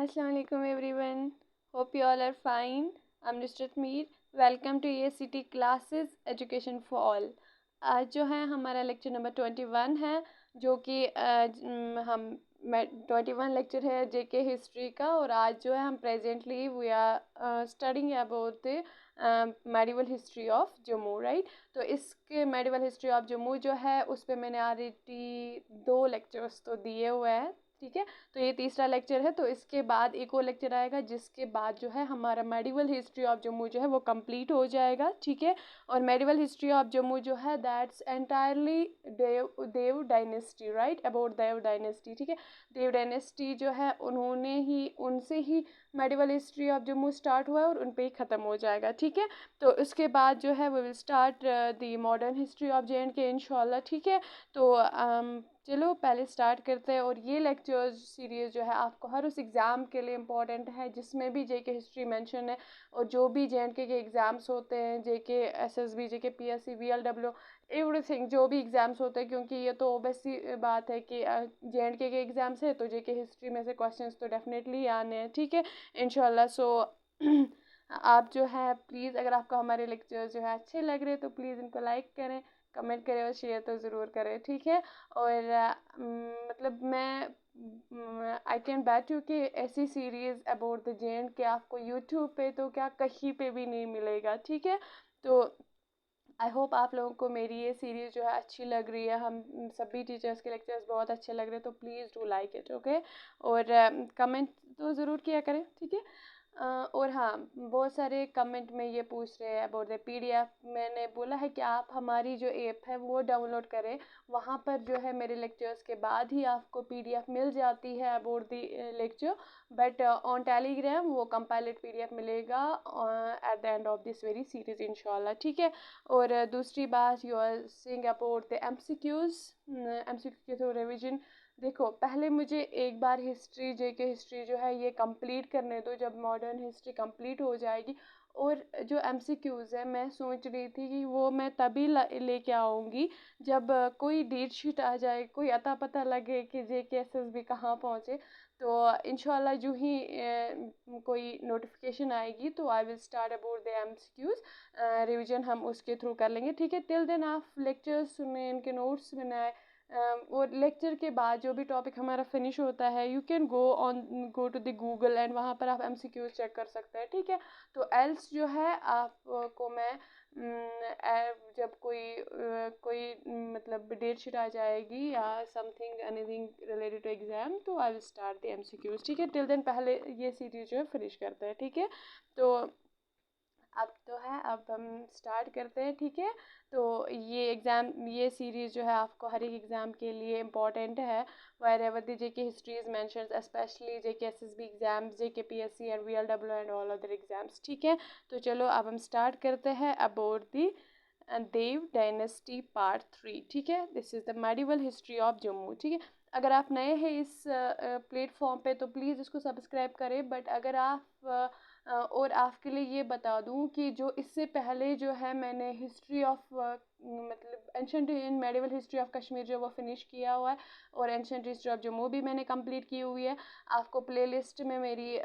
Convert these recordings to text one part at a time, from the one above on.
Assalamu alaikum everyone. Hope you all are fine. I'm Nusrat Mir. Welcome to ACT Classes Education for All. आज जो है हमारा lecture number 21 है, जो कि हम 21 लेक्चर है जेके हिस्ट्री का। और आज जो है हम presently we are studying about the medieval history of Jammu, right. तो इसके मेडिवल हिस्ट्री ऑफ जम्मू जो है उस पर मैंने ऑलरेडी 2 लेक्चर्स तो दिए हुए हैं, ठीक है। तो ये तीसरा लेक्चर है, तो इसके बाद एक और लेक्चर आएगा जिसके बाद जो है हमारा मेडिवल हिस्ट्री ऑफ जम्मू जो है वो कंप्लीट हो जाएगा, ठीक है। और मेडिवल हिस्ट्री ऑफ जम्मू जो है that's entirely Dev dynasty, right, about Dev dynasty, ठीक है। देव डायनेस्टी जो है उनसे ही medieval history of Jammu start हुआ है और उन पे ही ख़त्म हो जाएगा, ठीक है। तो उसके बाद जो है we will start the modern history of JNK इंशाल्लाह, ठीक है। तो चलो पहले स्टार्ट करते हैं। और ये लेक्चर्स सीरीज़ जो है आपको हर उस एग्ज़ाम के लिए इम्पॉर्टेंट है जिसमें भी JK हिस्ट्री मेंशन है। और जो भी JNK के एग्ज़ाम्स होते हैं, JK SSB, JK PSC, VLW, everything, जो भी एग्ज़ाम्स होते हैं, क्योंकि ये तो ऑब्वियस सी बात है कि JNK के एग्ज़ाम्स है तो JK हिस्ट्री में से क्वेश्चंस तो डेफिनेटली आने हैं, ठीक है, इंशाल्लाह। सो आप जो है प्लीज़, अगर आपको हमारे लेक्चर्स जो है अच्छे लग रहे हैं तो प्लीज़ इनको लाइक करें, कमेंट करें और शेयर तो ज़रूर करें, ठीक है। और मतलब मैं आई कैन बैट यू कि ऐसी सीरीज़ अबाउट द JNK आपको यूट्यूब पे तो क्या कहीं पे भी नहीं मिलेगा, ठीक है। तो आई होप आप लोगों को मेरी ये सीरीज़ जो है अच्छी लग रही है। हम सभी टीचर्स के लेक्चर्स बहुत अच्छे लग रहे हैं, तो please do like it, okay. और कमेंट तो ज़रूर किया करें, ठीक है। और हाँ, बहुत सारे कमेंट में ये पूछ रहे हैं अबाउट द PDF। मैंने बोला है कि आप हमारी जो ऐप है वो डाउनलोड करें, वहाँ पर जो है मेरे लेक्चर्स के बाद ही आपको PDF मिल जाती है about the lecture. But on Telegram वो कंपाइलेड PDF मिलेगा at the end of this very series इंशाल्लाह, ठीक है। और दूसरी बात, you are saying about the MCQ through revision. देखो, पहले मुझे एक बार हिस्ट्री, JK हिस्ट्री जो है ये कंप्लीट करने दो। जब मॉडर्न हिस्ट्री कंप्लीट हो जाएगी और जो MCQs है, मैं सोच रही थी कि वो मैं तभी लेके आऊँगी जब कोई डेट शीट आ जाए, कोई अता पता लगे कि JK SSB कहाँ पहुँचे। तो इंशाल्लाह जो ही कोई नोटिफिकेशन आएगी तो I will start about the MCQs revision, हम उसके थ्रू कर लेंगे, ठीक है। टिल देन आप लेक्चर्स सुने, इनके नोट्स बनाए। और लेक्चर के बाद जो भी टॉपिक हमारा फिनिश होता है, you can go to the Google and वहाँ पर आप MCQs चेक कर सकते हैं, ठीक है। तो एल्स जो है आपको मैं जब कोई मतलब डेट शीट आ जाएगी या something anything related to exam, तो I will start the MCQs, ठीक है। टिल देन पहले ये सीरीज जो है फिनिश करते हैं, ठीक है। तो अब हम स्टार्ट करते हैं, ठीक है। तो ये सीरीज़ जो है आपको हर एक एग्ज़ाम के लिए इम्पॉर्टेंट है। wherever the JK history is mentioned, especially JK SSB exams, JK PSC and VLW and all other exams, ठीक है। तो चलो अब हम स्टार्ट करते हैं about the Dev dynasty part 3, ठीक है। This is the medieval history of Jammu, ठीक है। अगर आप नए हैं इस प्लेटफॉर्म पे तो प्लीज़ इसको सब्सक्राइब करें। बट अगर आप और आपके लिए ये बता दूं कि जो इससे पहले जो है मैंने हिस्ट्री ऑफ मतलब ancient in medieval history of Kashmir जो वो फिनिश किया हुआ है, और एंशंट हिस्ट्री ऑफ जम्मू भी मैंने कंप्लीट की हुई है। आपको प्लेलिस्ट में मेरी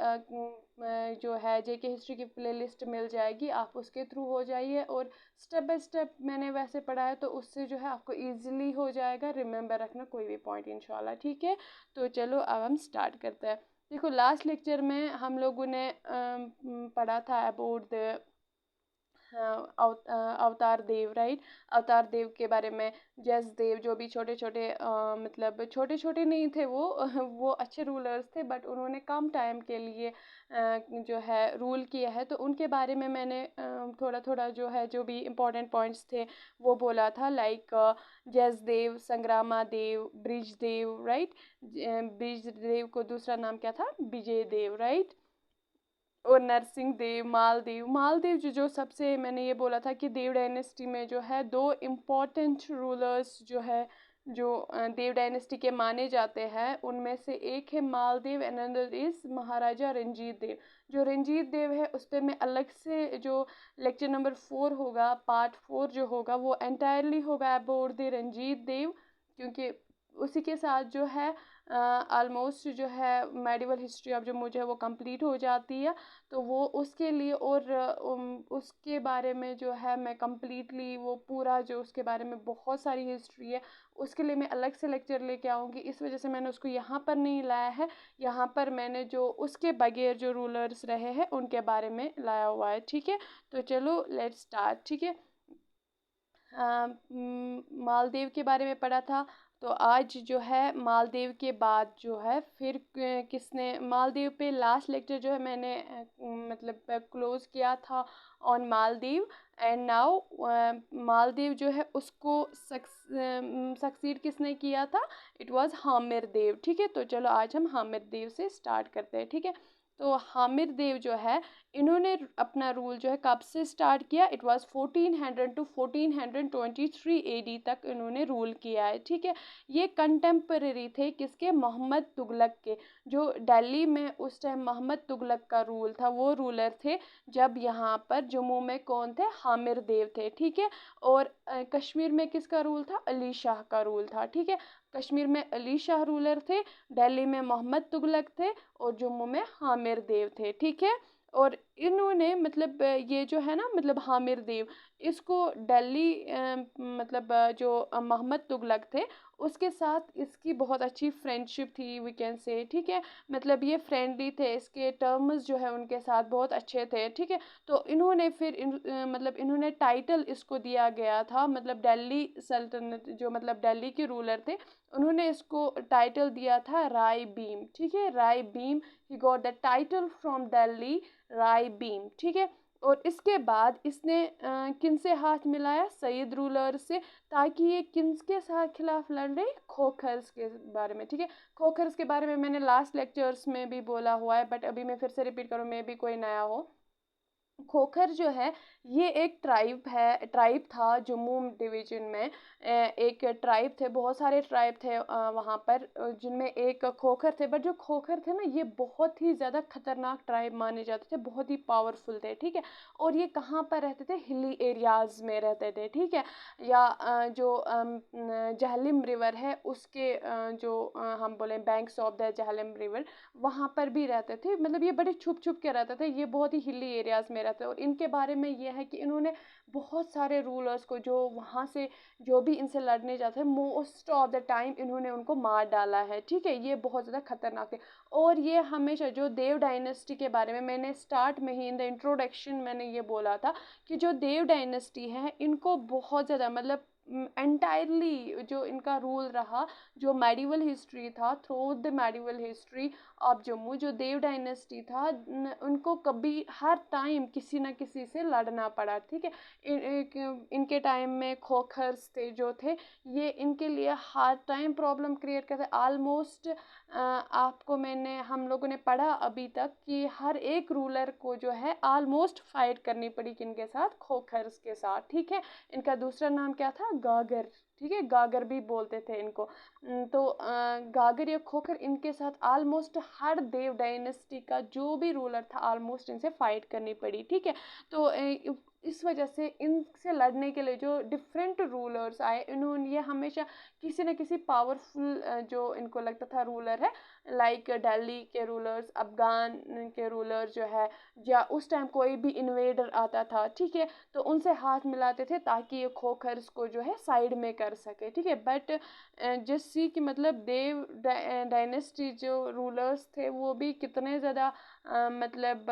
जो है JK हिस्ट्री की प्लेलिस्ट मिल जाएगी, आप उसके थ्रू हो जाइए। और स्टेप बाय स्टेप मैंने वैसे पढ़ा है तो उससे जो है आपको ईजिली हो जाएगा रिमेंबर रखना कोई भी पॉइंट इंशाल्लाह, ठीक है। तो चलो अब हम स्टार्ट करते हैं। देखो, लास्ट लेक्चर में हम लोगों ने पढ़ा था अबाउट द अवतार देव, राइट। अवतार देव के बारे में, जस देव जो भी छोटे छोटे मतलब छोटे छोटे नहीं थे वो वो अच्छे रूलर्स थे, बट उन्होंने कम टाइम के लिए जो है रूल किया है। तो उनके बारे में मैंने थोड़ा थोड़ा जो है जो भी इम्पोर्टेंट पॉइंट्स थे वो बोला था, लाइक जस देव, संग्रामा देव, ब्रिज देव, राइट। ब्रिज देव को दूसरा नाम क्या था, विजय देव, राइट। और नरसिंह देव, मालदेव जो सबसे मैंने ये बोला था कि देव डायनेस्टी में जो है 2 इम्पॉर्टेंट रूलर्स जो है जो देव डायनेस्टी के माने जाते हैं, उनमें से एक है मालदेव एंड अनदर इज महाराजा रंजीत देव। जो रंजीत देव है उस पर मैं अलग से जो लेक्चर नंबर 4 होगा, पार्ट 4 जो होगा वो एंटायरली होगा अबाउट द रंजीत देव, क्योंकि उसी के साथ जो है ऑलमोस्ट जो है मेडिवल हिस्ट्री ऑफ जम्मू जो है वो कंप्लीट हो जाती है। तो वो उसके लिए और उसके बारे में जो है मैं कंप्लीटली वो पूरा जो उसके बारे में बहुत सारी हिस्ट्री है उसके लिए मैं अलग से लेक्चर लेके आऊँगी। इस वजह से मैंने उसको यहाँ पर नहीं लाया है। यहाँ पर मैंने जो उसके बगैर जो रूलर्स रहे हैं उनके बारे में लाया हुआ है। ठीक है, तो चलो लेट्स स्टार्ट। ठीक है, मालदीव के बारे में पढ़ा था। तो आज जो है मालदीव के बाद जो है फिर किसने मालदीव पे लास्ट लेक्चर जो है मैंने मतलब क्लोज किया था on Maldives. And now Maldives जो है उसको सक्सीड किसने किया था? इट वाज हामिर देव। ठीक है, तो चलो आज हम हामिर देव से स्टार्ट करते हैं। ठीक है, तो हामिर देव जो है इन्होंने अपना रूल जो है कब से स्टार्ट किया? इट वाज 1400 टू 1423 एडी तक इन्होंने रूल किया है। ठीक है, ये कंटेम्पररी थे किसके? मोहम्मद तुगलक के। जो दिल्ली में उस टाइम मोहम्मद तुगलक का रूल था वो रूलर थे जब यहाँ पर जम्मू में कौन थे? हामिर देव थे। ठीक है, और कश्मीर में किसका रूल था? अली शाह का रूल था। ठीक है, कश्मीर में अली शाह रूलर थे, दिल्ली में मोहम्मद तुगलक थे और जम्मू में हामिर देव थे। ठीक है, और इन्होंने मतलब ये जो है ना मतलब हामिर देव इसको दिल्ली मतलब जो मोहम्मद तुगलक थे उसके साथ इसकी बहुत अच्छी फ्रेंडशिप थी वी कैन से। ठीक है, मतलब ये फ्रेंडली थे, इसके टर्म्स जो है उनके साथ बहुत अच्छे थे। ठीक है, तो इन्होंने फिर मतलब इन्होंने टाइटल इसको दिया गया था मतलब दिल्ली सल्तनत जो मतलब दिल्ली के रूलर थे उन्होंने इसको टाइटल दिया था राय बीम। ठीक है, Rai Bhim, he got the title from Delhi, Rai Bhim. ठीक है, और इसके बाद इसने किन से हाथ मिलाया? सईद रूलर से, ताकि ये किन के साथ खिलाफ लड़ रहे? खोखर्स के बारे में। ठीक है, खोखर्स के बारे में मैंने लास्ट लेक्चर्स में भी बोला हुआ है बट अभी मैं फिर से रिपीट करूँ, मे भी कोई नया हो। खोखर जो है ये एक ट्राइब था जम्मू डिवीजन में। एक ट्राइब थे, बहुत सारे ट्राइब थे वहाँ पर जिनमें एक खोखर थे। बट जो खोखर थे ना ये बहुत ही ज़्यादा खतरनाक ट्राइब माने जाते थे, बहुत ही पावरफुल थे। ठीक है, और ये कहाँ पर रहते थे? हिली एरियाज में रहते थे। ठीक है, या जो जहलिम रिवर है उसके जो हम बोले banks of the Jhelum river वहाँ पर भी रहते थे। मतलब ये बड़े छुप छुप के रहते थे, ये बहुत ही हिली एरियाज में रहते थे। और इनके बारे में ये है कि इन्होंने बहुत सारे रूलर्स को जो वहाँ से जो भी इनसे लड़ने जाते हैं मोस्ट ऑफ द टाइम इन्होंने उनको मार डाला है। ठीक है, ये बहुत ज़्यादा खतरनाक थे। और ये हमेशा जो देव डायनेस्टी के बारे में मैंने स्टार्ट में ही इन द इंट्रोडक्शन मैंने ये बोला था कि जो देव डायनेस्टी है इनको बहुत ज़्यादा मतलब एंटायरली जो इनका रूल रहा, जो मेडिवल हिस्ट्री था, through the medieval history of Jammu, जो देव डायनेस्टी था उनको कभी हर टाइम किसी ना किसी से लड़ना पड़ा। ठीक है, इनके टाइम में खोखर्स थे जो थे ये इनके लिए हर टाइम प्रॉब्लम क्रिएट करते। ऑलमोस्ट आपको मैंने हम लोगों ने पढ़ा अभी तक कि हर एक रूलर को जो है ऑलमोस्ट फाइट करनी पड़ी किनके साथ? खोखर्स के साथ। ठीक है, इनका दूसरा नाम क्या था? गागर। ठीक है, गागर भी बोलते थे इनको। तो गागर या खोखर इनके साथ ऑलमोस्ट हर देव डायनेस्टी का जो भी रूलर था ऑलमोस्ट इनसे फाइट करनी पड़ी। ठीक है, तो इस वजह से इनसे लड़ने के लिए जो डिफरेंट रूलर्स आए इन्होंने ये हमेशा किसी न किसी पावरफुल जो इनको लगता था रूलर है, लाइक दिल्ली के रूलर्स, अफगान के रूलर जो है, या उस टाइम कोई भी इन्वेडर आता था ठीक है तो उनसे हाथ मिलाते थे ताकि ये खोखर्स को जो है साइड में कर सके। ठीक है, बट जिससे कि मतलब देव डायनेस्टी जो रूलर्स थे वो भी कितने ज़्यादा मतलब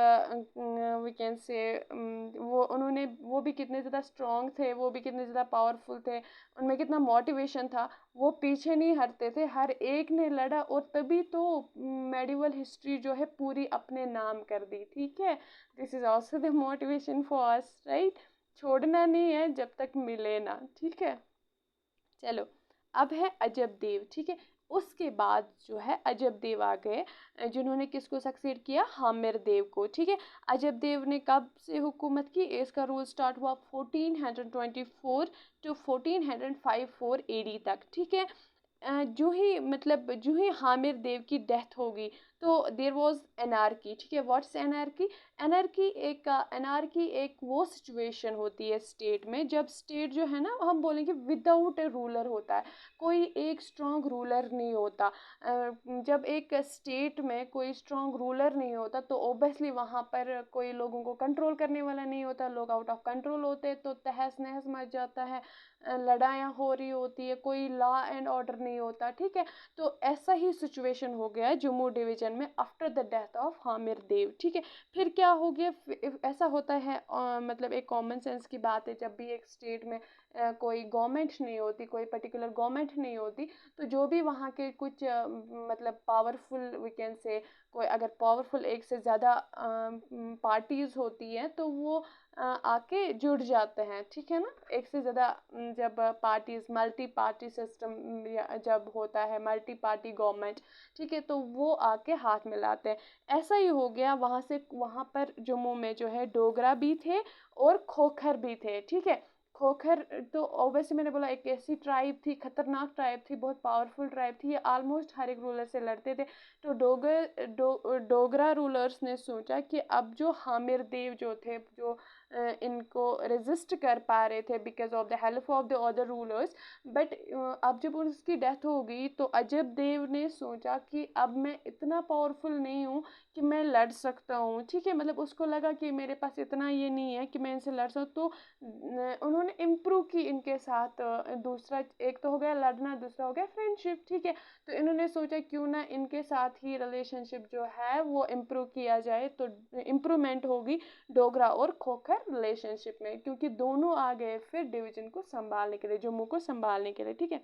वी कैन से वो भी कितने ज़्यादा स्ट्रॉन्ग थे, वो भी कितने ज़्यादा पावरफुल थे, उनमें कितना मोटिवेशन था, वो पीछे नहीं हटते थे, हर एक ने लड़ा और तभी तो मेडिवल हिस्ट्री जो है पूरी अपने नाम कर दी। ठीक है, this is also the motivation for us, right? छोड़ना नहीं है जब तक मिले ना। ठीक है, चलो अब है अजब देव। ठीक है, उसके बाद जो है अजब देव आ गए जिन्होंने किसको सक्सेड किया? हामिर देव को। ठीक है, अजब देव ने कब से हुकूमत की? इसका रूल स्टार्ट हुआ 1424 टू 1454 एडी तक। ठीक है, जो ही हामिर देव की डेथ होगी तो देयर वाज एनार्की, ठीक है। What's anarchy? एनार्की एक वो सिचुएशन होती है स्टेट में जब स्टेट जो है ना, हम बोलेंगे विदाउट ए रूलर होता है, कोई एक स्ट्रॉन्ग रूलर नहीं होता। जब एक स्टेट में कोई स्ट्रॉन्ग रूलर नहीं होता तो ओबियसली वहाँ पर कोई लोगों को कंट्रोल करने वाला नहीं होता, लोग आउट ऑफ कंट्रोल होते, तो तहस नहस मच जाता है, लड़ाइयाँ हो रही होती है, कोई लॉ एंड ऑर्डर नहीं होता, ठीक है। तो ऐसा ही सिचुएशन हो गया है जम्मू डिवीजन में after the death of Hamir देव, ठीक है। फिर क्या हो गया, ऐसा होता है, मतलब एक कॉमन सेंस की बात है, जब भी एक स्टेट में कोई गवर्नमेंट नहीं होती, कोई पर्टिकुलर गवर्नमेंट नहीं होती, तो जो भी वहाँ के कुछ मतलब पावरफुल वी कैन से, कोई अगर पावरफुल एक से ज़्यादा पार्टीज होती हैं तो वो आके जुड़ जाते हैं, ठीक है ना। एक से ज़्यादा जब पार्टीज, मल्टी पार्टी सिस्टम जब होता है, मल्टी पार्टी गवर्नमेंट, ठीक है, तो वो आके हाथ मिलाते हैं। ऐसा ही हो गया वहाँ से, वहाँ पर जम्मू में जो है डोगरा भी थे और खोखर भी थे, ठीक है। खोखर तो ऑब्वियसली मैंने बोला एक ऐसी ट्राइब थी, खतरनाक ट्राइब थी, बहुत पावरफुल ट्राइब थी, ये ऑलमोस्ट हर एक रूलर से लड़ते थे। तो डोगरा रूलर्स ने सोचा कि अब जो हामिर देव जो थे, जो इनको रेजिस्ट कर पा रहे थे because of the help of the other rulers, but अब जब उसकी डेथ हो गई तो अजब देव ने सोचा कि अब मैं इतना पावरफुल नहीं हूँ कि मैं लड़ सकता हूँ, ठीक है। मतलब उसको लगा कि मेरे पास इतना ये नहीं है कि मैं इनसे लड़ सकूँ, तो उन्होंने इम्प्रूव की इनके साथ। दूसरा, एक तो हो गया लड़ना, दूसरा हो गया फ्रेंडशिप, ठीक है। तो इन्होंने सोचा क्यों ना इनके साथ ही रिलेशनशिप जो है वो इम्प्रूव किया जाए, तो इम्प्रूवमेंट होगी डोगरा और खोखर रिलेशनशिप में, क्योंकि दोनों आ गए फिर डिवीजन को संभालने के लिए, जम्मू को संभालने के लिए, ठीक है।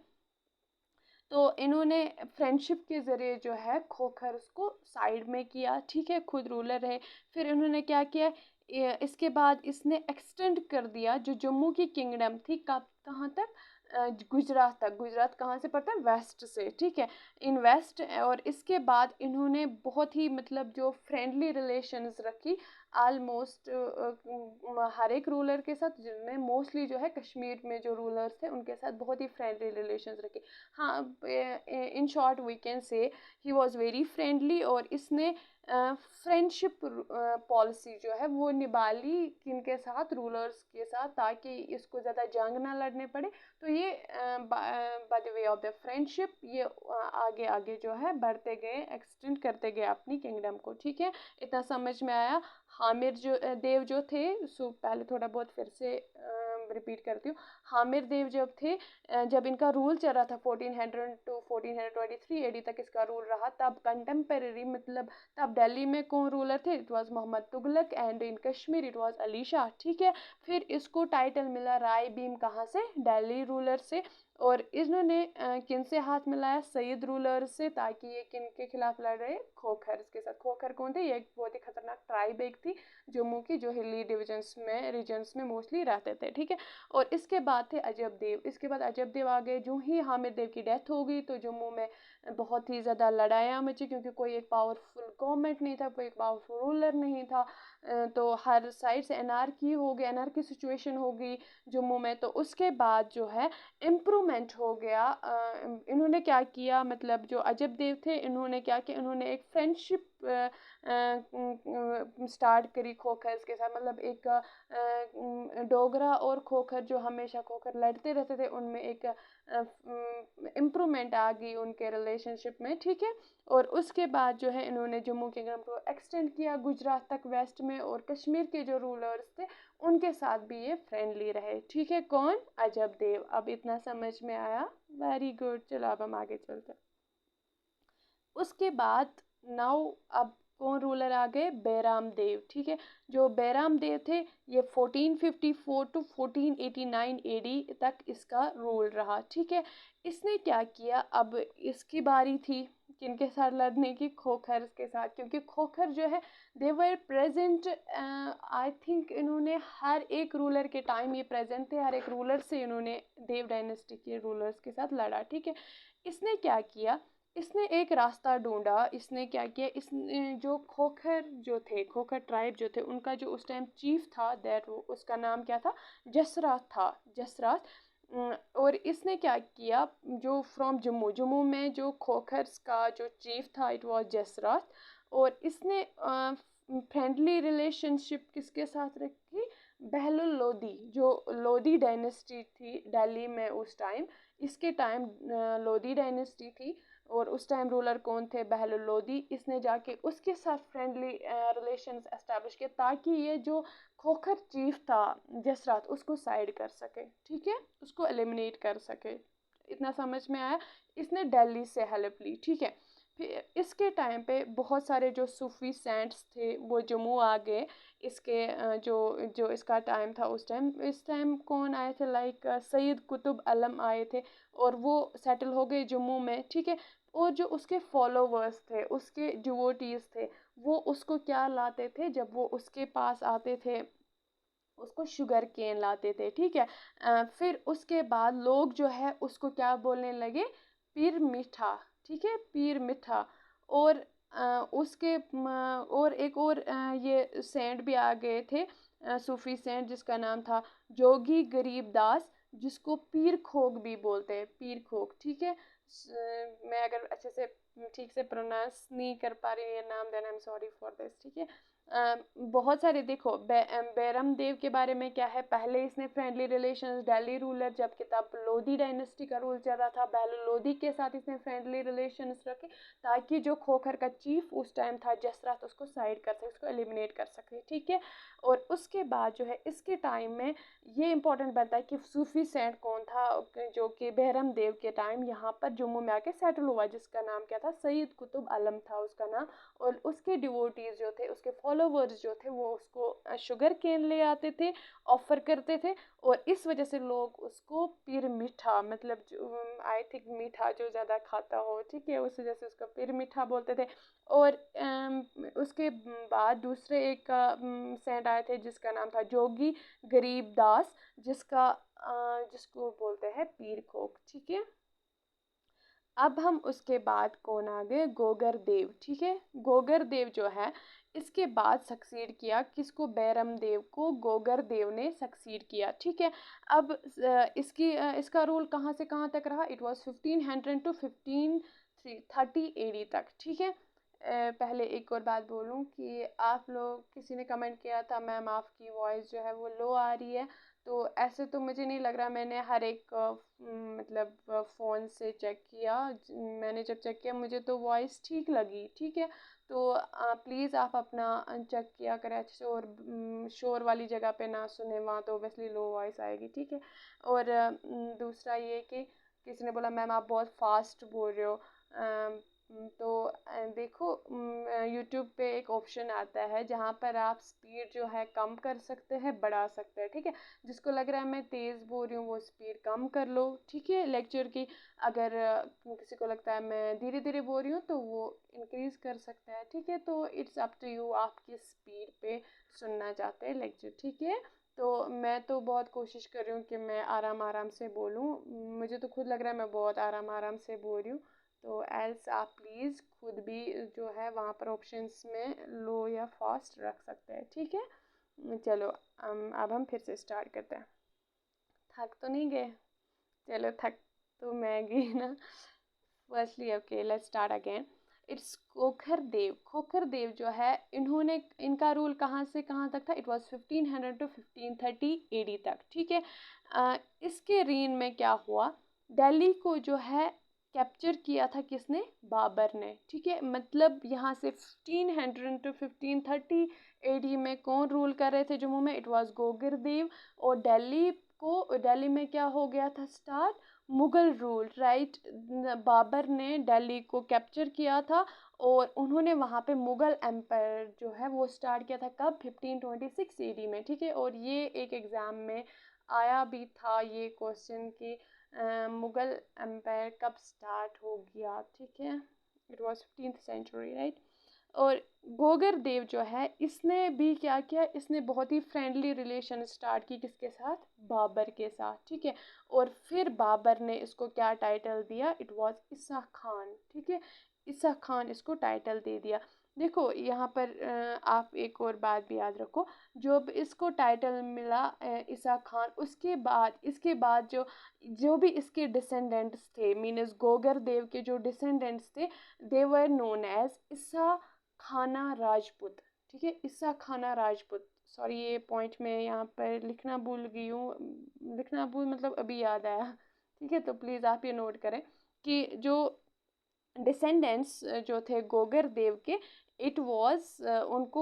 तो इन्होंने फ्रेंडशिप के ज़रिए जो है खोखर उसको साइड में किया, ठीक है, खुद रूलर रहे। फिर इन्होंने क्या किया, इसके बाद इसने एक्सटेंड कर दिया जो जम्मू की किंगडम थी, कब कहाँ तक, गुजरात तक। गुजरात कहाँ से पड़ता है, वेस्ट से, ठीक है, इन वेस्ट। और इसके बाद इन्होंने बहुत ही मतलब जो फ्रेंडली रिलेशंस रखी आलमोस्ट हर एक रूलर के साथ, जिनमें मोस्टली जो है कश्मीर में जो रूलर्स थे उनके साथ बहुत ही फ्रेंडली रिलेशंस रखे। हाँ, in short we can say he was very friendly, और इसने फ्रेंडशिप पॉलिसी जो है वो निभा ली किनके साथ, रूलर्स के साथ, ताकि इसको ज़्यादा जंग ना लड़ने पड़े। तो ये by the way of the friendship ये आगे आगे जो है बढ़ते गए, एक्सटेंड करते गए अपनी किंगडम को, ठीक है। इतना समझ में आया। हामिर जो देव जो थे, सो पहले थोड़ा बहुत फिर से रिपीट करती हूँ। हामिर देव जब थे, जब इनका रूल चल रहा था 1400 टू 1423 एडी तक इसका रूल रहा, तब कंटेम्परेरी मतलब तब दिल्ली में कौन रूलर थे, it was Mohammad Tughlaq, and in Kashmir it was Ali Shah, ठीक है। फिर इसको टाइटल मिला राय बीम, कहाँ से, दिल्ली रूलर से। और इन्होंने किन से हाथ मिलाया, सईद रूलर से, ताकि ये किन के खिलाफ लड़ रहे, खोखर के साथ। खोखर कौन थे, ये एक बहुत ही खतरनाक ट्राइब एक थी जम्मू की, जो हिली डिविजन्स में, रीजन्स में मोस्टली रहते थे, ठीक है। और इसके बाद थे अजब देव। इसके बाद अजब देव आ गए। जो ही हामिद देव की डेथ हो गई तो जम्मू में बहुत ही ज़्यादा लड़ाइयाँ मची, क्योंकि कोई एक पावरफुल गवर्नमेंट नहीं था, कोई एक पावरफुल रूलर नहीं था। तो हर साइड से एनार्की हो गई, एनार्की सिचुएशन हो गई जम्मू में। तो उसके बाद जो है इम्प्रूवमेंट हो गया। इन्होंने क्या किया, मतलब जो अजब देव थे इन्होंने क्या किया, इन्होंने एक फ्रेंडशिप स्टार्ट करी खोखर के साथ। मतलब एक डोगरा और खोखर जो हमेशा खोखर लड़ते रहते थे, उनमें एक इम्प्रूवमेंट आ गई उनके रिलेशनशिप में, ठीक है। और उसके बाद जो है इन्होंने जम्मू किंगडम को एक्सटेंड किया गुजरात तक वेस्ट में, और कश्मीर के जो रूलर्स थे उनके साथ भी ये फ्रेंडली रहे, ठीक है। कौन, अजब देव। अब इतना समझ में आया, वेरी गुड। चलो अब हम आगे चलते हैं। उसके बाद नाउ अब कौन रूलर आ गए, बैराम देव, ठीक है। जो बैराम देव थे ये 1454 टू 1489 एडी तक इसका रूल रहा, ठीक है। इसने क्या किया, अब इसकी बारी थी किनके साथ लड़ने की, खोखर के साथ, क्योंकि खोखर जो है दे वर प्रेजेंट। आई थिंक इन्होंने हर एक रूलर के टाइम ये प्रेजेंट थे, हर एक रूलर से इन्होंने देव डायनेस्टी के रूलर्स के साथ लड़ा, ठीक है। इसने क्या किया, इसने एक रास्ता ढूंढा। इसने क्या किया, इसने जो खोखर जो थे, खोखर ट्राइब जो थे, उनका जो उस टाइम चीफ था दैट, वो उसका नाम क्या था, जसरात था, जसरात। और इसने क्या किया, जो फ्रॉम जम्मू में जो खोखर्स का जो चीफ था इट वाज जसरात, और इसने फ्रेंडली रिलेशनशिप किसके साथ रखी, बहलुल लोदी, जो लोदी डायनेस्टी थी दिल्ली में उस टाइम, इसके टाइम लोदी डायनेस्टी थी, और उस टाइम रूलर कौन थे, बहलुल लोदी। इसने जाके उसके साथ फ्रेंडली रिलेशंस एस्टेब्लिश किए ताकि ये जो खोखर चीफ था जसरात उसको साइड कर सके, ठीक है, उसको एलिमिनेट कर सके। इतना समझ में आया। इसने दिल्ली से हेल्प ली, ठीक है। फिर इसके टाइम पे बहुत सारे जो सूफी सेंट्स थे वो जम्मू आ गए। इसके जो जो इसका टाइम था उस टाइम, इस टाइम कौन आए थे, लाइक सैयद कुतुब आलम आए थे, और वो सेटल हो गए जम्मू में, ठीक है। और जो उसके फॉलोवर्स थे, उसके डिवोटीज थे, वो उसको क्या लाते थे, जब वो उसके पास आते थे उसको शुगर केन लाते थे, ठीक है। फिर उसके बाद लोग जो है उसको क्या बोलने लगे, पीर मीठा, ठीक है, पीर मीठा। और और एक और ये सेंट भी आ गए थे, सूफी सेंट, जिसका नाम था जोगी गरीब दास, जिसको पीर खोग भी बोलते हैं, पीर खोग, ठीक है। मैं अगर अच्छे से ठीक से प्रोनाउंस नहीं कर पा रही हूँ ये नाम, then I am sorry for this, ठीक है। बहुत सारे देखो, बैरम देव के बारे में क्या है, पहले इसने फ्रेंडली रिलेशंस, दिल्ली रूलर जबकि तब लोधी डायनेस्टी का रूल चल रहा था, बहलुल लोधी के साथ इसने फ्रेंडली रिलेशंस रखे ताकि जो खोखर का चीफ उस टाइम था जसरात उसको साइड कर सके, उसको एलिमिनेट कर सके, ठीक है। और उसके बाद जो है इसके टाइम में ये इंपॉर्टेंट बनता है कि सूफी सेंट कौन था, जो कि बैरम देव के टाइम यहाँ पर जम्मू में आके सेटल हुआ, जिसका नाम क्या था, सैयद कुतुब आलम था उसका नाम। और उसके डिवोटीज जो थे, उसके फॉलोवर्स जो थे, वो उसको शुगर केन ले आते थे, ऑफर करते थे, और इस वजह से लोग उसको पीर मीठा, मतलब आई थिंक मीठा जो ज़्यादा खाता हो, ठीक है, उस वजह से उसको पीर मीठा बोलते थे। और उसके बाद दूसरे एक सेंट आए थे जिसका नाम था जोगी गरीब दास, जिसको बोलते हैं पीर खोक, ठीक है। अब हम उसके बाद कौन आ गए, गोगर देव, ठीक है। गोगर देव जो है इसके बाद सक्सीड किया किसको, बैरम देव को गोगर देव ने सक्सीड किया, ठीक है। अब इसका रूल कहाँ से कहाँ तक रहा, इट वाज 1500 टू 1530 एडी तक, ठीक है। पहले एक और बात बोलूं कि आप लोग किसी ने कमेंट किया था मैम आपकी वॉइस जो है वो लो आ रही है, तो ऐसे तो मुझे नहीं लग रहा, मैंने हर एक मतलब फ़ोन से चेक किया, मैंने जब चेक किया मुझे तो वॉइस ठीक लगी, ठीक है। तो प्लीज़ आप अपना चेक किया करें अच्छे से, और शोर वाली जगह पे ना सुने, वहाँ तो ओबियसली लो वॉइस आएगी, ठीक है। और दूसरा ये कि किसी ने बोला मैम आप बहुत फास्ट बोल रहे हो, तो देखो यूट्यूब पे एक ऑप्शन आता है जहाँ पर आप स्पीड जो है कम कर सकते हैं, बढ़ा सकते हैं, ठीक है। जिसको लग रहा है मैं तेज़ बोल रही हूँ वो स्पीड कम कर लो, ठीक है, लेक्चर की। अगर किसी को लगता है मैं धीरे धीरे बोल रही हूँ तो वो इंक्रीज कर सकता है, ठीक है। तो इट्स अप टू यू, आप किस स्पीड पे सुनना चाहते हैं लेक्चर, ठीक है। तो मैं तो बहुत कोशिश कर रही हूँ कि मैं आराम आराम से बोलूँ, मुझे तो खुद लग रहा है मैं बहुत आराम आराम से बोल रही हूँ। तो एल्स आप प्लीज़ खुद भी जो है वहाँ पर ऑप्शंस में लो या फास्ट रख सकते हैं, ठीक है। चलो अब हम फिर से स्टार्ट करते हैं। थक तो नहीं गए, चलो थक तो मैं गई ना। Firstly okay let's start again. It's Khokhar Dev. Khokhar Dev जो है इन्होंने, इनका रूल कहाँ से कहाँ तक था, इट वाज 1500 टू 1530 एडी तक, ठीक है। इसके रीन में क्या हुआ, दिल्ली को जो है कैप्चर किया था किसने, बाबर ने, ठीक है। मतलब यहाँ से 1500 टू 1530 एडी में कौन रूल कर रहे थे जम्मू में, इट वाज गोगर देव। और दिल्ली में क्या हो गया था start, Mughal rule, right. Babur ने दिल्ली को कैप्चर किया था और उन्होंने वहाँ पे मुगल एम्पायर जो है वो स्टार्ट किया था, कब, 1526 एडी में, ठीक है। और ये एक एग्ज़ाम में आया भी था ये क्वेश्चन कि मुगल एम्पायर कब स्टार्ट हो गया, ठीक है। It was 15th century, right. और गोगर देव जो है इसने भी क्या किया, इसने बहुत ही फ्रेंडली रिलेशन स्टार्ट की किसके साथ, बाबर के साथ, ठीक है। और फिर बाबर ने इसको क्या टाइटल दिया, इट वाज ईसा खान, ठीक है। ईसा खान इसको टाइटल दे दिया। देखो यहाँ पर आप एक और बात भी याद रखो, जब इसको टाइटल मिला ईसा खान, इसके बाद जो जो भी इसके डिसेंडेंट्स थे, मीन्स गोगर देव के जो डिसेंडेंट्स थे, दे वर नोन एज ईसा खाना राजपूत। ठीक है, ईसा खाना राजपूत। सॉरी, ये पॉइंट मैं यहाँ पर लिखना भूल गई हूँ, लिखना भूल मतलब अभी याद आया। ठीक है, तो प्लीज़ आप ये नोट करें कि जो डिसेंडेंट्स जो थे गोगर देव के, इट वाज उनको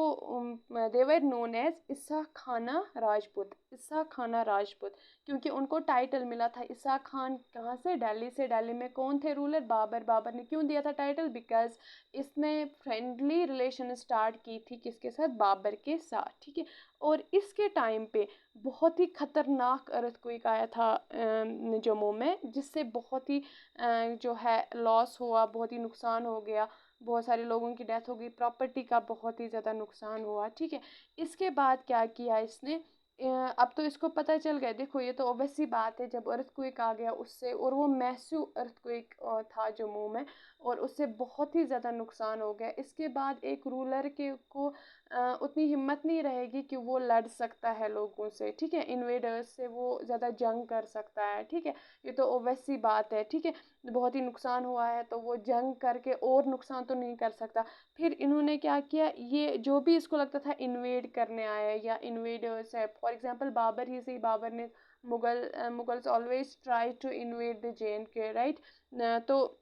दे वर नोन एज ईसा खाना राजपूत, ईसा खाना राजपूत, क्योंकि उनको टाइटल मिला था ईसा खान। कहाँ से? दिल्ली से। दिल्ली में कौन थे रूलर? बाबर। बाबर ने क्यों दिया था टाइटल? बिकॉज इसने फ्रेंडली रिलेशन स्टार्ट की थी किसके साथ? बाबर के साथ। ठीक है, और इसके टाइम पे बहुत ही खतरनाक अर्थक्वेक आया था जम्मू में, जिससे बहुत ही जो है लॉस हुआ, बहुत ही नुकसान हो गया, बहुत सारे लोगों की डेथ हो गई, प्रॉपर्टी का बहुत ही ज़्यादा नुकसान हुआ। ठीक है, इसके बाद क्या किया इसने, अब तो इसको पता चल गया। देखो ये तो ऑब्वियस सी बात है, जब अर्थक्वेक आ गया उससे, और वो मैसिव अर्थक्वेक था जम्मू में, और उससे बहुत ही ज़्यादा नुकसान हो गया। इसके बाद एक रूलर के को उतनी हिम्मत नहीं रहेगी कि वो लड़ सकता है लोगों से। ठीक है, इन्वेडर्स से वो ज़्यादा जंग कर सकता है। ठीक है, ये तो ऑब्वियस सी बात है। ठीक है, बहुत ही नुकसान हुआ है तो वो जंग करके और नुकसान तो नहीं कर सकता। फिर इन्होंने क्या किया, ये जो भी इसको लगता था इन्वेड करने आया या इन्वेडर्स है, फॉर एग्जांपल बाबर ही से, बाबर ने Mughals always try to invade the JNK, right. तो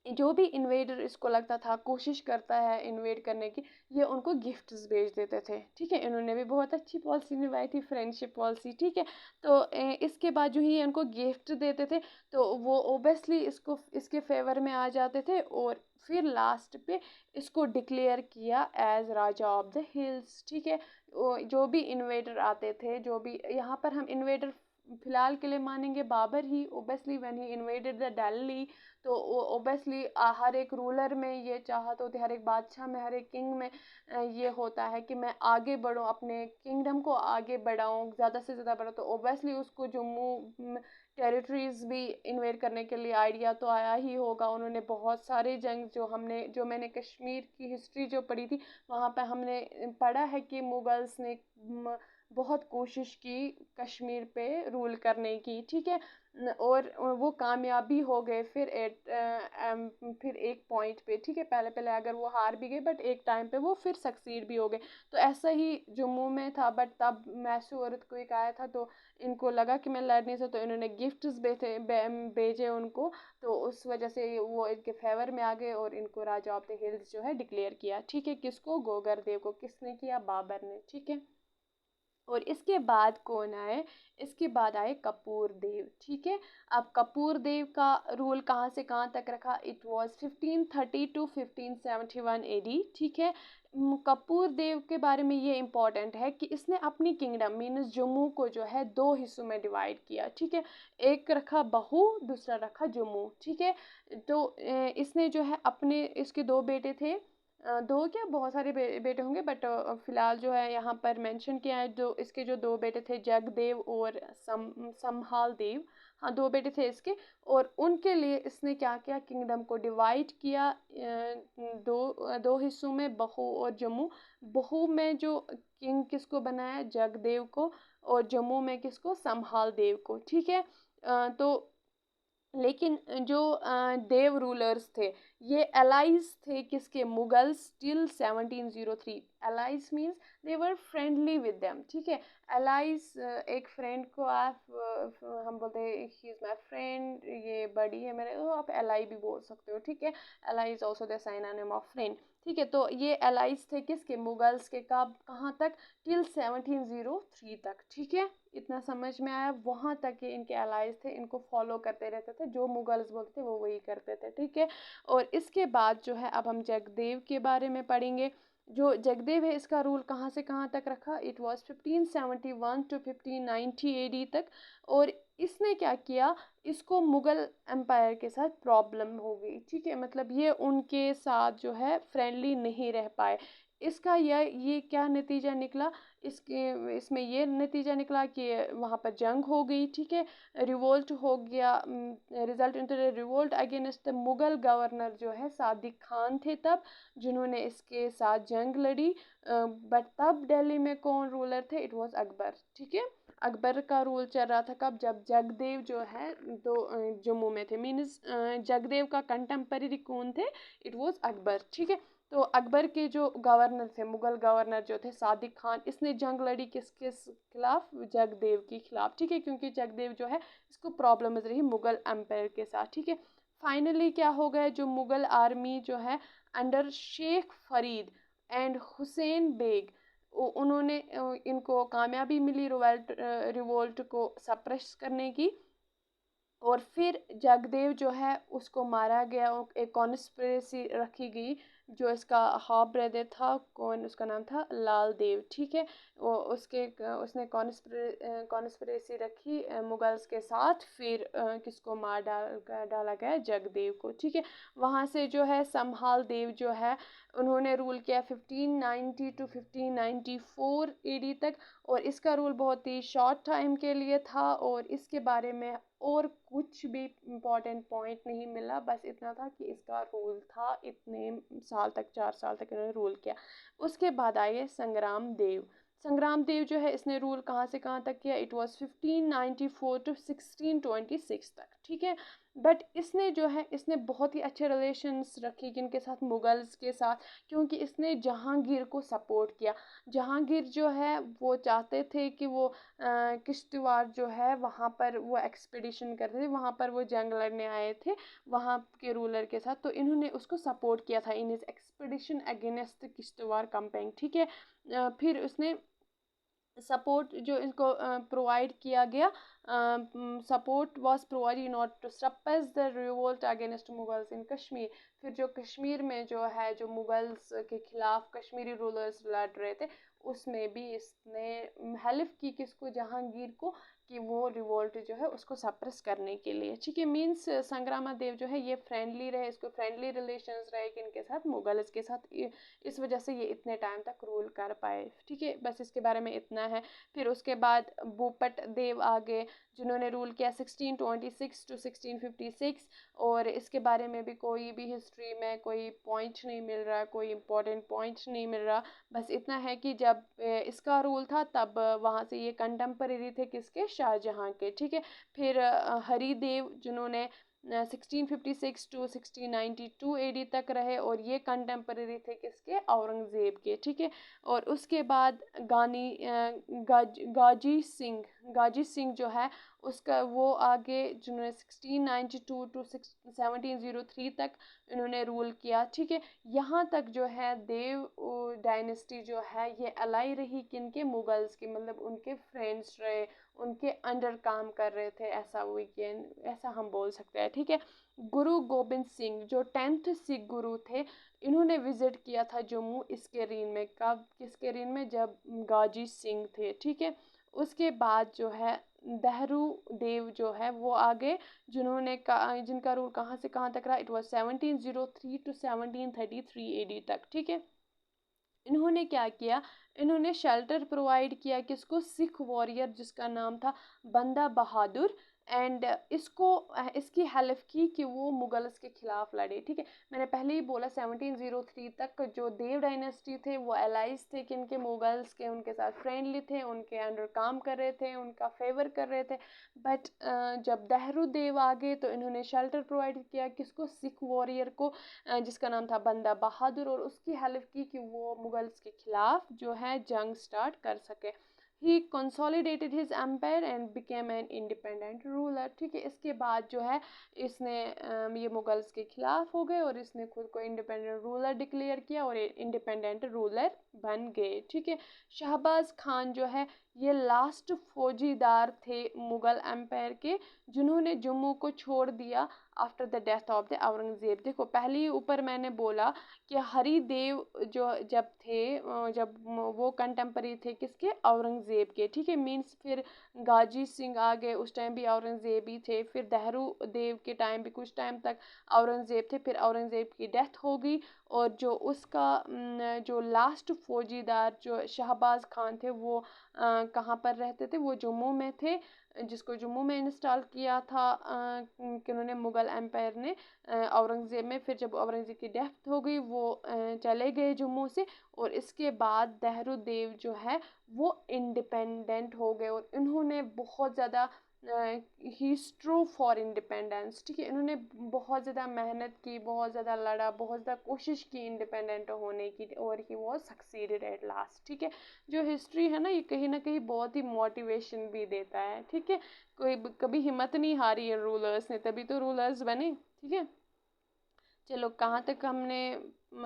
जो भी इन्वेडर इसको लगता था कोशिश करता है इन्वेड करने की, ये उनको गिफ्ट्स भेज देते थे। ठीक है, इन्होंने भी बहुत अच्छी पॉलिसी निभाई थी, फ्रेंडशिप पॉलिसी। ठीक है, तो इसके बाद जो ही उनको गिफ्ट देते थे, तो वो ओबियसली इसके फेवर में आ जाते थे, और फिर लास्ट पे इसको डिक्लेयर किया as Raja of the hills. ठीक है, जो भी इन्वेडर आते थे, जो भी यहाँ पर हम इन्वेडर फिलहाल के लिए मानेंगे बाबर ही। Obviously when he invaded the Delhi, तो ओबियसली हर एक रूलर में ये चाहत होती, हर एक बादशाह में, हर एक किंग में ये होता है कि मैं आगे बढ़ूँ, अपने किंगडम को आगे बढ़ाऊँ, ज़्यादा से ज़्यादा बढ़ाऊँ। तो ओबियसली उसको जम्मू टेरिटरीज भी इन्वेड करने के लिए आइडिया तो आया ही होगा। उन्होंने बहुत सारे जंग, जो मैंने कश्मीर की हिस्ट्री जो पढ़ी थी, वहाँ पे हमने पढ़ा है कि मुगल्स ने बहुत कोशिश की कश्मीर पे रूल करने की। ठीक है, और वो कामयाब भी हो गए फिर एक पॉइंट पे। ठीक है, पहले पहले अगर वो हार भी गए, बट एक टाइम पे वो फिर सक्सीड भी हो गए। तो ऐसा ही जम्मू में था, बट तब मैसू अर्थक्वेक आया था, तो इनको लगा कि मैं लड़ने से, तो इन्होंने गिफ्ट्स भेजे उनको, तो उस वजह से वो इनके फेवर में आ गए, और इनको राजा ऑफ द हिल्स जो है डिक्लेयर किया। ठीक है, किसको? गोगर देव को। किसने किया? बाबर ने। ठीक है, और इसके बाद कौन आए? इसके बाद आए कपूर देव। ठीक है, अब कपूर देव का रूल कहाँ से कहाँ तक रखा? It was 1530 to 1571 AD। ठीक है, कपूर देव के बारे में ये इम्पोर्टेंट है कि इसने अपनी किंगडम मीन्स जम्मू को जो है दो हिस्सों में डिवाइड किया। ठीक है, एक रखा बहू, दूसरा रखा जम्मू। ठीक है, तो इसने जो है अपने, इसके दो बेटे थे, दो क्या बहुत सारे बेटे होंगे, बट फिलहाल जो है यहाँ पर मेंशन किया है, जो इसके जो दो बेटे थे, जगदेव और समहाल देव। हाँ, दो बेटे थे इसके, और उनके लिए इसने क्या किया, किंगडम को डिवाइड किया दो हिस्सों में, बहू और जम्मू। बहू में जो किंग किसको बनाया? जगदेव को, और जम्मू में किसको? समहाल देव को। ठीक है, तो लेकिन जो देव रूलर्स थे, ये एलाइज थे किसके? Mughals till 1703। Allies means they were friendly with them. ठीक है, एलाइज, एक फ्रेंड को आप हम बोलते हैं ही इज माई फ्रेंड, ये बड़ी है मेरे, तो आप एलाई भी बोल सकते हो। ठीक है, ally is also the synonym of friend. ठीक है, तो ये एलाइज थे किसके? मुगल्स के। कब? कहाँ तक? टिल 1703 तक। ठीक है, इतना समझ में आया? वहां तक ये इनके अलाइज थे, इनको फॉलो करते रहते थे, जो मुगल्स बोलते थे वो वही करते थे। ठीक है, और इसके बाद जो है अब हम जगदेव के बारे में पढ़ेंगे। जो जगदेव है, इसका रूल कहाँ से कहाँ तक रखा? इट वाज 1571 टू 1590 AD तक। और इसने क्या किया, इसको मुगल एम्पायर के साथ प्रॉब्लम हो गई। ठीक है, मतलब ये उनके साथ जो है फ्रेंडली नहीं रह पाए। इसका ये क्या नतीजा निकला, इसमें ये नतीजा निकला कि वहाँ पर जंग हो गई, ठीक है, रिवोल्ट हो गया, result into the revolt against the Mughal governor जो है सादिक खान थे तब, जिन्होंने इसके साथ जंग लड़ी। बट तब दिल्ली में कौन रूलर थे, इट वाज अकबर, ठीक है। अकबर का रूल चल रहा था कब, जब जगदेव जो है तो जम्मू में थे, मीन्स जगदेव का कंटेम्पररी कौन थे, इट वाज अकबर, ठीक है। तो अकबर के जो गवर्नर थे, मुगल गवर्नर जो थे सादिक खान, इसने जंग लड़ी किसके खिलाफ, जगदेव के खिलाफ, ठीक है, क्योंकि जगदेव जो है इसको प्रॉब्लम रही मुगल एम्पायर के साथ, ठीक है। फाइनली क्या हो गया, जो मुगल आर्मी जो है अंडर शेख फरीद एंड हुसैन बेग, उन्होंने इनको कामयाबी मिली रिवोल्ट को सप्रेस करने की। और फिर जगदेव जो है उसको मारा गया, एक कॉन्स्पिरेसी रखी गई, जो इसका हाफ ब्रदर था, कौन, उसका नाम था लाल देव, ठीक है। वो उसने कॉन्स्पिरेसी रखी मुगल्स के साथ, फिर किसको मार डाला गया, जगदेव को, ठीक है। वहाँ से जो है संभाल देव जो है उन्होंने रूल किया 1590 टू 1594 एडी तक, और इसका रूल बहुत ही शॉर्ट टाइम के लिए था, और इसके बारे में और कुछ भी इम्पोर्टेंट पॉइंट नहीं मिला, बस इतना था कि इसका रूल था, इतने साल तक, 4 साल तक इन्होंने रूल किया। उसके बाद आए संग्राम देव। संग्राम देव जो है इसने रूल कहाँ से कहाँ तक किया, इट वाज 1594 टू 1626 तक, ठीक है। बट इसने जो है इसने बहुत ही अच्छे रिलेशंस रखे किनके साथ, मुगल्स के साथ, क्योंकि इसने जहांगीर को सपोर्ट किया। जहांगीर जो है वो चाहते थे कि वो किश्तवाड़ जो है वहाँ पर वो एक्सपीडिशन करते थे, वहाँ पर वो जंग लड़ने आए थे वहाँ के रूलर के साथ, तो इन्होंने उसको सपोर्ट किया था in his expedition against Kishtwar campaign, ठीक है। फिर उसने सपोर्ट जो इनको प्रोवाइड किया गया, support was provided in order to suppress the revolt against Mughals in Kashmir. फिर जो कश्मीर में जो है जो मुगल्स के खिलाफ कश्मीरी रूलर्स लड़ रहे थे, उसमें भी इसने हेल्प की किसको, जहांगीर को, कि वो रिवोल्ट जो है उसको सप्रेस करने के लिए, ठीक है। मीन्स संग्रामदेव जो है ये फ्रेंडली रहे, इसको फ्रेंडली रिलेशंस रहे किनके साथ, मुगल्स के साथ, इस वजह से ये इतने टाइम तक रूल कर पाए, ठीक है। बस इसके बारे में इतना है। फिर उसके बाद भूपट देव आ गए, जिन्होंने रूल किया 1626 टू 1656, और इसके बारे में भी कोई भी हिस्ट्री में कोई पॉइंट नहीं मिल रहा, कोई इंपॉर्टेंट पॉइंट नहीं मिल रहा। बस इतना है कि जब इसका रूल था तब वहाँ से ये कंटेम्पररी थे किसके, शाहजहाँ के, ठीक है। फिर हरिदेव जिन्होंने 1656 टू 1692 एडी तक रहे, और ये कंटेम्पररी थे किसके, औरंगजेब के, ठीक है। और उसके बाद गाजी सिंह जो है उसका वो आगे, जिन्होंने 1692 टू 1703 तक इन्होंने रूल किया, ठीक है। यहाँ तक जो है देव डायनेस्टी जो है ये अलाई रही किनके, मुगल्स की, मतलब उनके फ्रेंड्स रहे, उनके अंडर काम कर रहे थे, ऐसा हम बोल सकते हैं, ठीक है। गुरु गोबिंद सिंह जो 10th सिख गुरु थे, इन्होंने विजिट किया था जम्मू इसके रीन में, कब, किसके रीन में, जब गाजी सिंह थे, ठीक है। उसके बाद जो है देहरू देव जो है वो आगे, जिनका रूल कहाँ से कहाँ तक रहा, इट वाज 1703 टू 1733 एडी तक, ठीक है। इन्होंने क्या किया, इन्होंने शेल्टर प्रोवाइड किया किसको, सिख वॉरियर जिसका नाम था बंदा बहादुर, एंड इसकी हेल्प की कि वो मुगल्स के खिलाफ लड़े, ठीक है। मैंने पहले ही बोला 1703 तक जो देव डायनेस्टी थे वो एलाइज थे किनके, मुगल्स के, उनके साथ फ्रेंडली थे, उनके अंडर काम कर रहे थे, उनका फेवर कर रहे थे। बट जब देहरू देव आ गए तो इन्होंने शेल्टर प्रोवाइड किया किसको, सिख वॉरियर को, जिसका नाम था बंदा बहादुर, और उसकी हेल्प की कि वो मुगल्स के खिलाफ जो है जंग स्टार्ट कर सके। He consolidated his empire and became an independent ruler, ठीक है। इसके बाद जो है इसने ये मुगल्स के खिलाफ हो गए, और इसने खुद को इंडिपेंडेंट रूलर डिक्लेयर किया, और इंडिपेंडेंट रूलर बन गए, ठीक है। शहबाज खान जो है ये लास्ट फौजीदार थे मुगल एम्पायर के, जिन्होंने जम्मू को छोड़ दिया after the death of the Aurangzeb. देखो पहले ही ऊपर मैंने बोला कि हरिदेव जो जब वो कंटेम्पररी थे किसके, औरंगजेब के, ठीक है। मीन्स फिर गाजी सिंह आ गए, उस टाइम भी औरंगजेब ही थे। फिर देहरू देव के टाइम भी कुछ टाइम तक औरंगजेब थे, फिर औरंगजेब की डेथ हो गई, और जो उसका जो लास्ट फौजीदार जो शहबाज खान थे वो कहाँ पर रहते थे, वो जम्मू में थे, जिसको जम्मू में इंस्टॉल किया था कि उन्होंने मुग़ल एम्पायर ने औरंगज़ेब में। फिर जब औरंगज़ेब की डेथ हो गई वो चले गए जम्मू से, और इसके बाद देहरुदेव जो है वो इंडिपेंडेंट हो गए, और इन्होंने बहुत ज़्यादा ही स्ट्रू फॉर इंडिपेंडेंस, ठीक है। इन्होंने बहुत ज़्यादा मेहनत की, बहुत ज़्यादा लड़ा, बहुत ज़्यादा कोशिश की इंडिपेंडेंट होने की, और ही वो सक्सीडेड एट लास्ट, ठीक है। जो हिस्ट्री है ना ये कहीं ना कहीं बहुत ही मोटिवेशन भी देता है, ठीक है। कोई कभी हिम्मत नहीं हारी है रूलर्स ने, तभी तो रूलर्स बने, ठीक है। चलो कहाँ तक हमने,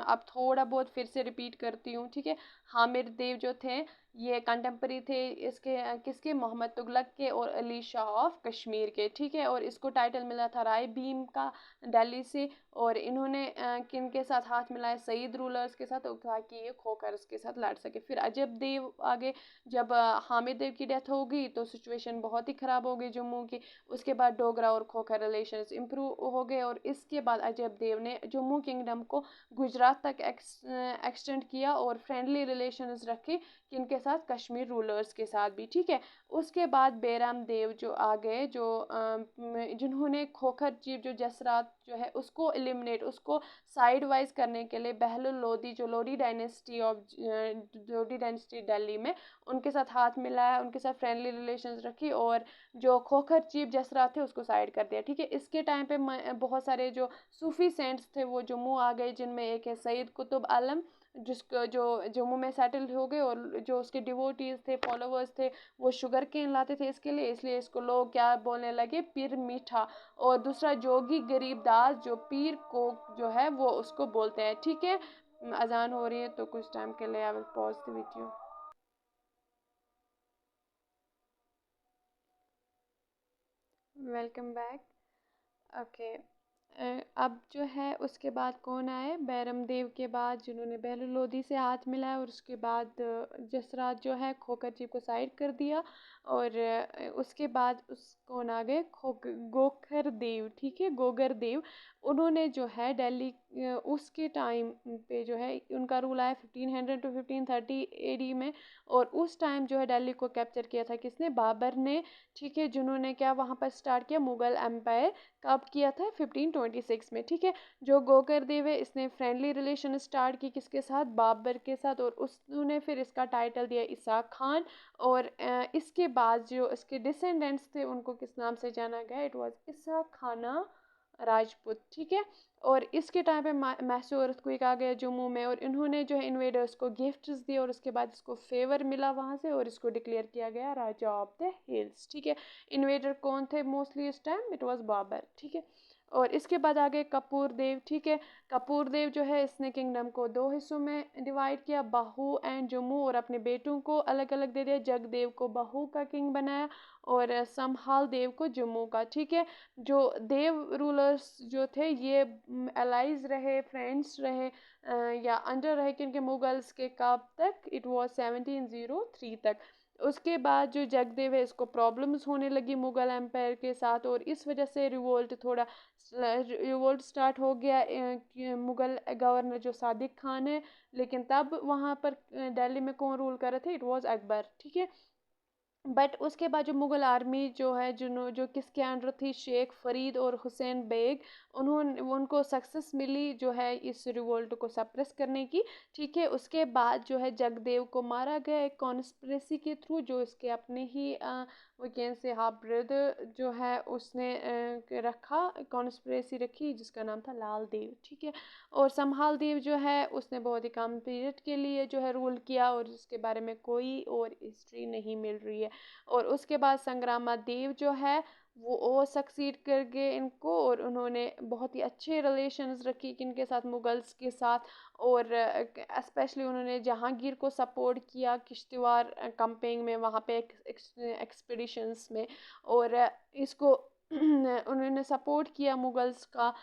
अब थोड़ा बहुत फिर से रिपीट करती हूँ, ठीक है। हामिद देव जो थे ये कंटेम्परी थे इसके किसके, मोहम्मद तुगलक के और अली शाह ऑफ कश्मीर के, ठीक है। और इसको टाइटल मिला था राय भीम का दिल्ली से, और इन्होंने किन के साथ हाथ मिलाया, सईद रूलर्स के साथ, ताकि ये खोकर उसके साथ लड़ सके। फिर अजब देव आगे, जब हामिद देव की डेथ हो गई तो सिचुएशन बहुत ही ख़राब हो गई जम्मू की। उसके बाद डोगरा और खोखर रिलेशंस इम्प्रूव हो गए, और इसके बाद अजब देव ने जम्मू किंगडम को गुजरात तक एक्सटेंड किया और फ्रेंडली रिलेशंस रखे किनके साथ, कश्मीर रूलर्स के साथ भी, ठीक है। उसके बाद बेराम देव जो आ गए, जो जिन्होंने खोखर चीफ जो जसरात जो है उसको एलिमिनेट, उसको साइड वाइज करने के लिए बहलुल लोदी जो लोधी डायनेस्टी दिल्ली में, उनके साथ हाथ मिलाया, उनके साथ फ्रेंडली रिलेशंस रखी, और जो खोखर चीफ जसरात थे उसको साइड कर दिया, ठीक है। इसके टाइम पे बहुत सारे जो सूफी सेंट्स थे वो जम्मू आ गए, जिनमें एक है सैयद कुतुब आलम, जिसको जो जम्मू में सेटल हो गए, और जो उसके डिवोटीज थे, फॉलोवर्स थे, वो शुगर केन लाते थे इसके लिए, इसलिए इसको लोग क्या बोलने लगे, पीर मीठा। और दूसरा जोगी गरीब दास जो पीर को जो है वो उसको बोलते हैं, ठीक है। अजान हो रही है तो कुछ टाइम के लिए I will pause the video. Welcome back. Okay, अब जो है उसके बाद कौन आए, बैरम देव के बाद, जिन्होंने बहलुल लोदी से हाथ मिलाया, और उसके बाद जसरात जो है खोखर जी को साइड कर दिया, और उसके बाद उस कौन आ गए, गोखर देव, ठीक है, गोगर देव। उन्होंने जो है दिल्ली उसके टाइम पे जो है उनका रूल आया 1500 टू 1530 एडी में, और उस टाइम जो है दिल्ली को कैप्चर किया था किसने, बाबर ने, ठीक है। जिन्होंने क्या वहाँ पर स्टार्ट किया, मुगल एम्पायर कब किया था, 1526 में, ठीक है। जो गोकर देव है इसने फ्रेंडली रिलेशन स्टार्ट की किसके साथ, बाबर के साथ, और उसने फिर इसका टाइटल दिया इसाक खान। और इसके बाद जो इसके डिसेंडेंट्स थे उनको किस नाम से जाना गया, इट वाज इसाक खाना राजपूत, ठीक है। और इसके टाइम पे मैसूर अर्थक्वेक आ गया जम्मू में, और इन्होंने जो है इन्वेडर्स को गिफ्ट्स दिए, और उसके बाद इसको फेवर मिला वहाँ से, और इसको डिक्लेयर किया गया राजा ऑफ द हिल्स, ठीक है। इन्वेडर कौन थे मोस्टली इस टाइम, इट वाज बाबर, ठीक है। और इसके बाद आ गए कपूर देव, ठीक है। कपूर देव जो है इसने किंगडम को दो हिस्सों में डिवाइड किया, बाहू एंड जम्मू, और अपने बेटों को अलग अलग दे दिया, जगदेव को बाहू का किंग बनाया, और समहाल देव को जम्मू का, ठीक है। जो देव रूलर्स जो थे ये एलाइज रहे, फ्रेंड्स रहे, या अंडर रहे किनके, मुगल्स के, कब तक, इट वाज 1703 तक। उसके बाद जो जगदेव है इसको प्रॉब्लम्स होने लगी मुगल एम्पायर के साथ, और इस वजह से रिवोल्ट स्टार्ट हो गया मुगल गवर्नर जो सादिक खान है। लेकिन तब वहाँ पर दिल्ली में कौन रूल कर रहे थे, इट वाज अकबर, ठीक है। बट उसके बाद जो मुग़ल आर्मी जो है जो किसके अंडर थी, शेख फरीद और हुसैन बेग, उनको सक्सेस मिली जो है इस रिवोल्ट को सप्रेस करने की, ठीक है। उसके बाद जो है जगदेव को मारा गया एक कॉन्स्पिरेसी के थ्रू, जो इसके अपने ही वो कैन से हाफ ब्रदर जो है उसने रखा, कॉन्स्पिरेसी रखी, जिसका नाम था लाल देव, ठीक है। और समहाल देव जो है उसने बहुत ही कम पीरियड के लिए जो है रूल किया, और इसके बारे में कोई और हिस्ट्री नहीं मिल रही है। और उसके बाद संग्रामा देव जो है वो सक्सीड कर गए इनको, और उन्होंने बहुत ही अच्छे रिलेशंस रखी किनके साथ, मुगल्स के साथ। और स्पेशली उन्होंने जहांगीर को सपोर्ट किया किश्तवाड़ कैंपेन में, वहाँ पे एक्सपीडिशंस में। और इसको उन्होंने सपोर्ट किया मुगल्स का।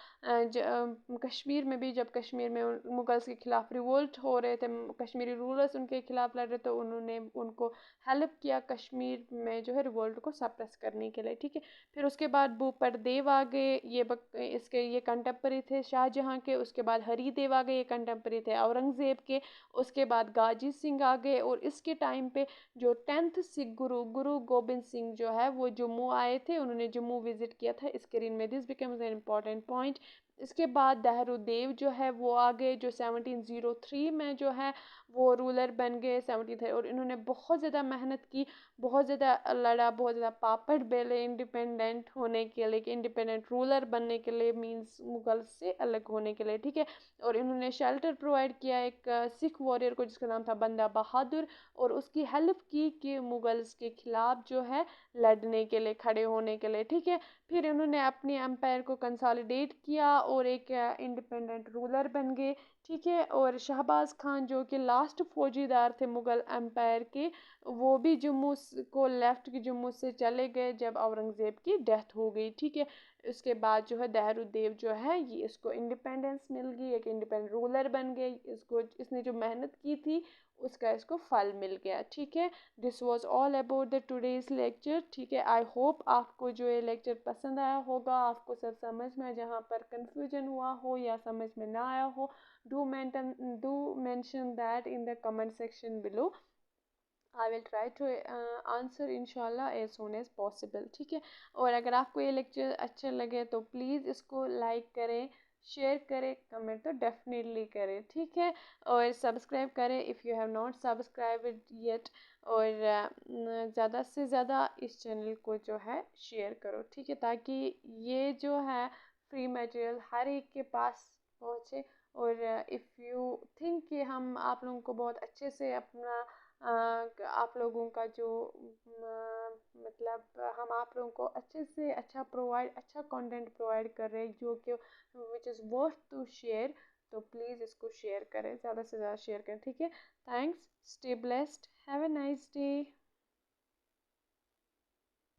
कश्मीर में भी, जब कश्मीर में मुगल्स के ख़िलाफ़ रिवोल्ट हो रहे थे, कश्मीरी रूलर्स उनके ख़िलाफ़ लड़ रहे थे, उन्होंने उनको हेल्प किया कश्मीर में जो है रिवोल्ट को सप्रेस करने के लिए, ठीक है। फिर उसके बाद भूपरदेव आ गए, ये कंटेम्पररी थे शाहजहाँ के। उसके बाद हरिदेव आ गए, ये कंटेम्पररी थे औरंगज़ेब के। उसके बाद गाजी सिंह आ गए, और इसके टाइम पे जो 10th सिख गुरु गोबिंद सिंह जो है वो जम्मू आए थे, उन्होंने जम्मू विजिट किया था। इसके में this becomes an important point. इसके बाद देहरुदेव जो है वो आ गए, जो 1703 में जो है वो रूलर बन गए 73। और इन्होंने बहुत ज़्यादा मेहनत की, बहुत ज़्यादा लड़ा, बहुत ज़्यादा पापड़ बेले इंडिपेंडेंट होने के लिए, कि इंडिपेंडेंट रूलर बनने के लिए, मींस मुगल से अलग होने के लिए, ठीक है। और इन्होंने शेल्टर प्रोवाइड किया एक सिख वॉरियर को, जिसका नाम था बंदा बहादुर, और उसकी हेल्प की कि मुगल्स के खिलाफ जो है लड़ने के लिए, खड़े होने के लिए, ठीक है। फिर इन्होंने अपनी एम्पायर को कंसोलिडेट किया और एक इंडिपेंडेंट रूलर बन गए, ठीक है। और शहबाज खान जो कि लास्ट फौजीदार थे मुगल एम्पायर के, वो भी को लेफ्ट की जम्मू से चले गए जब औरंगज़ेब की डेथ हो गई, ठीक है। उसके बाद जो है देहरुदेव जो है ये इसको इंडिपेंडेंस मिल गई, एक इंडिपेंडेंट रूलर बन गए, इसने जो मेहनत की थी उसका इसको फल मिल गया, ठीक है। This was all about the today's lecture, ठीक है। आई होप आपको जो ये लेक्चर पसंद आया होगा, आपको सब समझ में, जहाँ पर कंफ्यूजन हुआ हो या समझ में ना आया हो, do mention that in the comment section below. I will try to answer inshallah as soon as possible, ठीक है। और अगर आपको ये लेक्चर अच्छे लगे तो प्लीज़ इसको लाइक करें, शेयर करें, कमेंट तो डेफिनेटली करें, ठीक है। और सब्सक्राइब करें if you have not subscribe yet. और ज़्यादा से ज़्यादा इस चैनल को जो है शेयर करो, ठीक है, ताकि ये जो है फ्री मटेरियल हर एक के पास पहुँचे। और इफ़ यू थिंक कि हम आप लोगों को बहुत अच्छे से अपना आप लोगों का जो मतलब हम आप लोगों को अच्छे से अच्छा कंटेंट प्रोवाइड कर रहे हैं, जो कि which is worth to share, तो प्लीज़ इसको शेयर करें, ज़्यादा से ज़्यादा शेयर करें, ठीक है। Thanks, stay blessed, have a nice day.